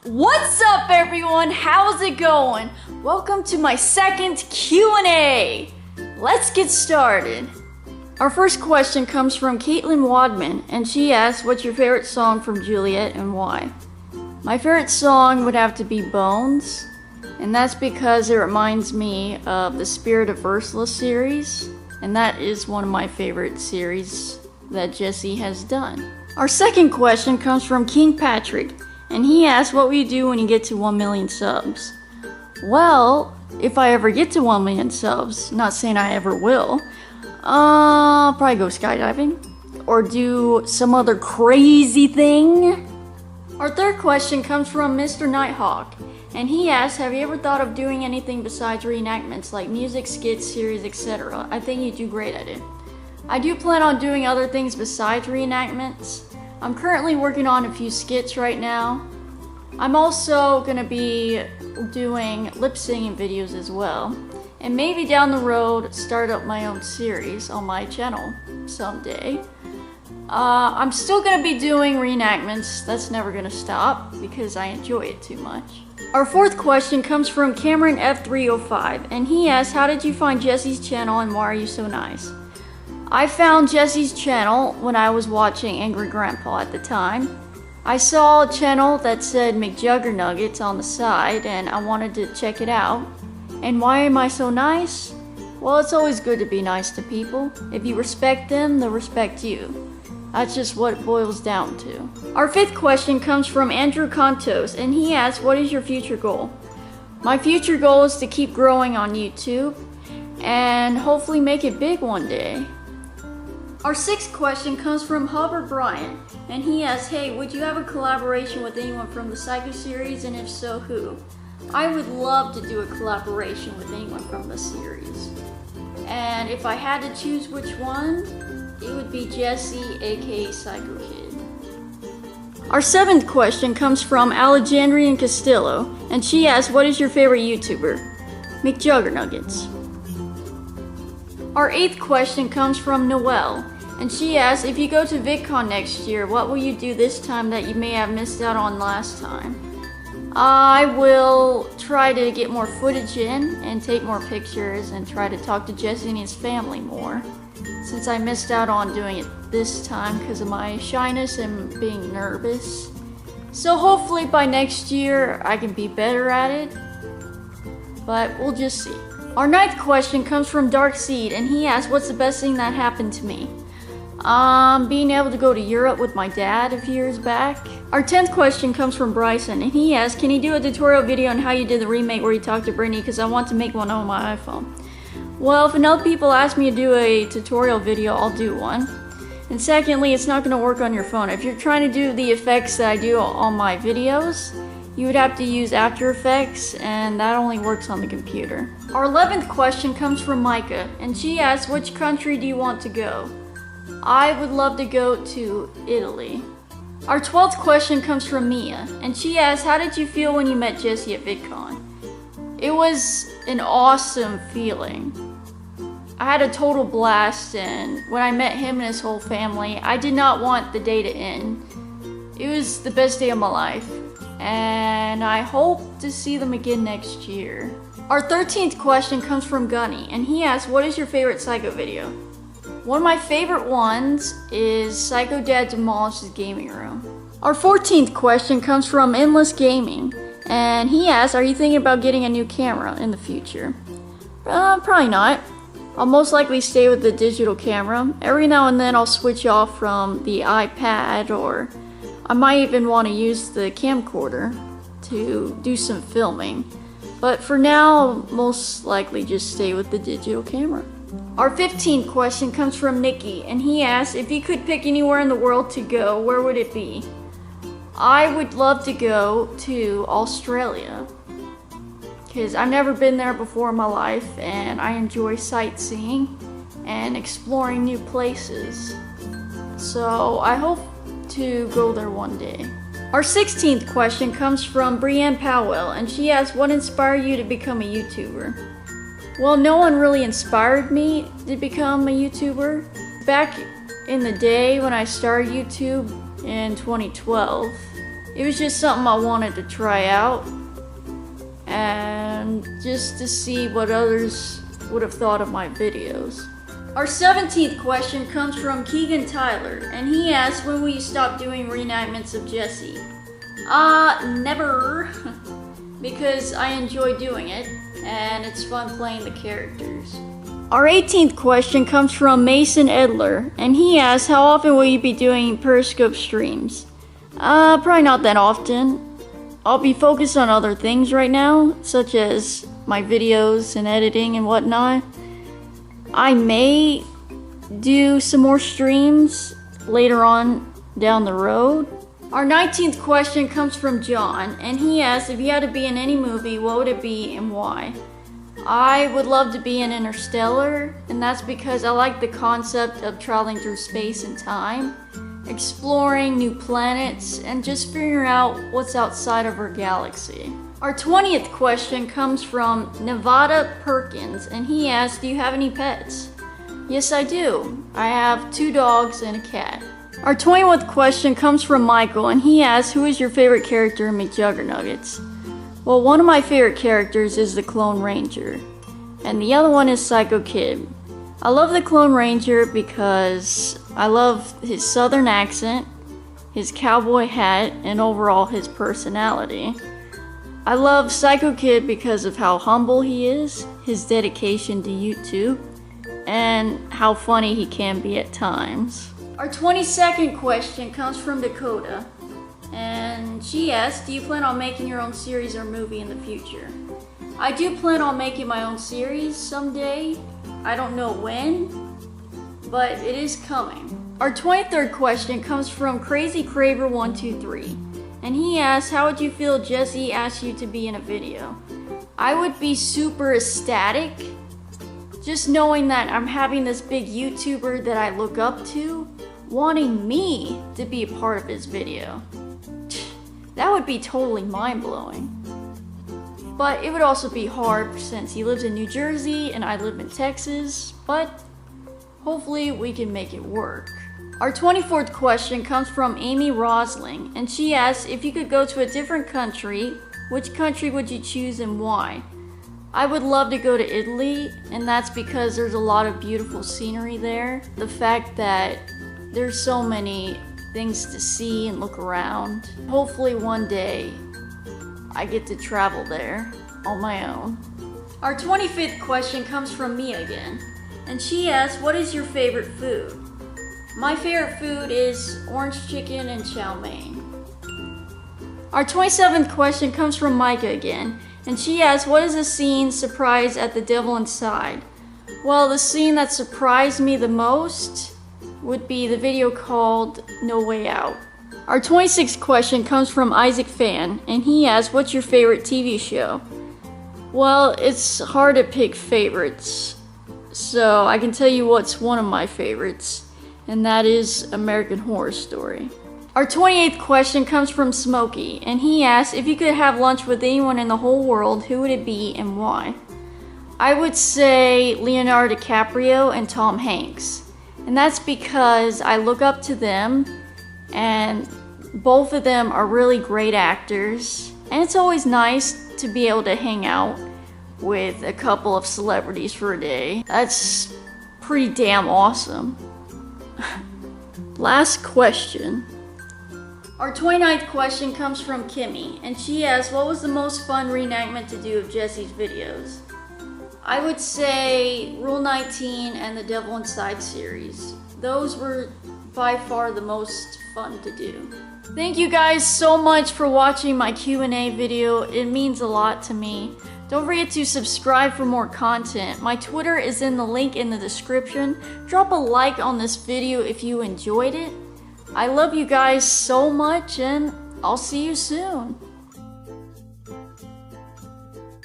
What's up, everyone? How's it going? Welcome to my second Q&A. Let's get started. Our first question comes from Caitlin Wadman, and she asks, what's your favorite song from Juliet and why? My favorite song would have to be Bones, and that's because it reminds me of the Spirit of Ursula series, and that is one of my favorite series that Jessie has done. Our second question comes from King Patrick, and he asks, what will you do when you get to 1 million subs? Well, if I ever get to 1 million subs, not saying I ever will, I'll probably go skydiving or do some other crazy thing. Our third question comes from Mr. Nighthawk, and he asks, have you ever thought of doing anything besides reenactments like music, skits, series, etc.? I think you do great at it. I do plan on doing other things besides reenactments. I'm currently working on a few skits right now. I'm also gonna be doing lip singing videos as well. And maybe down the road, start up my own series on my channel someday. I'm still gonna be doing reenactments. That's never gonna stop because I enjoy it too much. Our fourth question comes from Cameron F305, and he asks, how did you find Jessie's channel and why are you so nice? I found Jessie's channel when I was watching Angry Grandpa at the time. I saw a channel that said McJuggernuggets on the side and I wanted to check it out. And why am I so nice? Well, it's always good to be nice to people. If you respect them, they'll respect you. That's just what it boils down to. Our fifth question comes from Andrew Contos, and he asks, what is your future goal? My future goal is to keep growing on YouTube and hopefully make it big one day. Our sixth question comes from Hubbard Bryant, and he asks, hey, would you have a collaboration with anyone from the Psycho series, and if so, who? I would love to do a collaboration with anyone from the series. And if I had to choose which one, it would be Jessie, aka Psycho Kid. Our seventh question comes from Alexandrian Castillo, and she asks, what is your favorite YouTuber? McJuggernuggets. Our eighth question comes from Noelle, and she asks, if you go to VidCon next year, what will you do this time that you may have missed out on last time? I will try to get more footage in and take more pictures and try to talk to Jesse and his family more, since I missed out on doing it this time because of my shyness and being nervous. So hopefully by next year I can be better at it, but we'll just see. Our ninth question comes from Dark Seed, and he asks, what's the best thing that happened to me? Being able to go to Europe with my dad a few years back. Our 10th question comes from Bryson, and he asks, can you do a tutorial video on how you did the remake where you talked to Brittany, because I want to make one on my iPhone. Well, if enough people ask me to do a tutorial video, I'll do one. And secondly, it's not going to work on your phone. If you're trying to do the effects that I do on my videos, you would have to use After Effects, and that only works on the computer. Our 11th question comes from Micah, and she asks, which country do you want to go? I would love to go to Italy. Our 12th question comes from Mia, and she asks, how did you feel when you met Jessie at VidCon? It was an awesome feeling. I had a total blast, and when I met him and his whole family, I did not want the day to end. It was the best day of my life, and I hope to see them again next year. Our 13th question comes from Gunny, and he asks, what is your favorite Psycho video? One of my favorite ones is Psycho Dad Demolishes Gaming Room. Our 14th question comes from Endless Gaming, and he asks, are you thinking about getting a new camera in the future? Probably not. I'll most likely stay with the digital camera. Every now and then I'll switch off from the iPad, or I might even want to use the camcorder to do some filming. But for now, I'll most likely just stay with the digital camera. Our 15th question comes from Nikki, and he asks, if you could pick anywhere in the world to go, where would it be? I would love to go to Australia, because I've never been there before in my life, and I enjoy sightseeing and exploring new places. So I hope to go there one day. Our 16th question comes from Brienne Powell, and she asks, what inspired you to become a YouTuber? Well, no one really inspired me to become a YouTuber. Back in the day when I started YouTube in 2012, It was just something I wanted to try out, and just to see what others would have thought of my videos. Our 17th question comes from Keegan Tyler, and he asks, when will you stop doing reenactments of Jessie? Never, because I enjoy doing it, and it's fun playing the characters. Our 18th question comes from Mason Edler, and he asks, how often will you be doing Periscope streams? Probably not that often. I'll be focused on other things right now, such as my videos and editing and whatnot. I may do some more streams later on down the road. Our 19th question comes from John, and he asks, if you had to be in any movie, what would it be and why? I would love to be in Interstellar, and that's because I like the concept of traveling through space and time, exploring new planets, and just figuring out what's outside of our galaxy. Our 20th question comes from Nevada Perkins, and he asks, do you have any pets? Yes, I do. I have 2 dogs and a cat. Our 21st question comes from Michael, and he asks, who is your favorite character in McJuggernuggets? Well, one of my favorite characters is the Clone Ranger, and the other one is Psycho Kid. I love the Clone Ranger because I love his southern accent, his cowboy hat, and overall his personality. I love Psycho Kid because of how humble he is, his dedication to YouTube, and how funny he can be at times. Our 22nd question comes from Dakota, and she asks, do you plan on making your own series or movie in the future? I do plan on making my own series someday. I don't know when, but it is coming. Our 23rd question comes from Crazy Craver 123. And he asks, how would you feel if Jessie asked you to be in a video? I would be super ecstatic, just knowing that I'm having this big YouTuber that I look up to, wanting me to be a part of his video. That would be totally mind-blowing. But it would also be hard since he lives in New Jersey and I live in Texas, but hopefully we can make it work. Our 24th question comes from Amy Rosling, and she asks, if you could go to a different country, which country would you choose and why? I would love to go to Italy, and that's because there's a lot of beautiful scenery there. The fact that there's so many things to see and look around. Hopefully one day I get to travel there on my own. Our 25th question comes from Mia again, and she asks, what is your favorite food? My favorite food is orange chicken and chow mein. Our 27th question comes from Micah again, and she asks, what is the scene surprise at The Devil Inside? Well, the scene that surprised me the most would be the video called No Way Out. Our 26th question comes from Isaac Fan, and he asks, what's your favorite TV show? Well, it's hard to pick favorites, so I can tell you what's one of my favorites, and that is American Horror Story. Our 28th question comes from Smokey, and he asks, if you could have lunch with anyone in the whole world, who would it be and why? I would say Leonardo DiCaprio and Tom Hanks, and that's because I look up to them, and both of them are really great actors, and it's always nice to be able to hang out with a couple of celebrities for a day. That's pretty damn awesome. Last question. Our 29th question comes from Kimmy, and she asks, what was the most fun reenactment to do of Jessie's videos? I would say Rule 19 and the Devil Inside series. Those were by far the most fun to do. Thank you guys so much for watching my Q&A video. It means a lot to me. Don't forget to subscribe for more content. My Twitter is in the link in the description. Drop a like on this video if you enjoyed it. I love you guys so much, and I'll see you soon.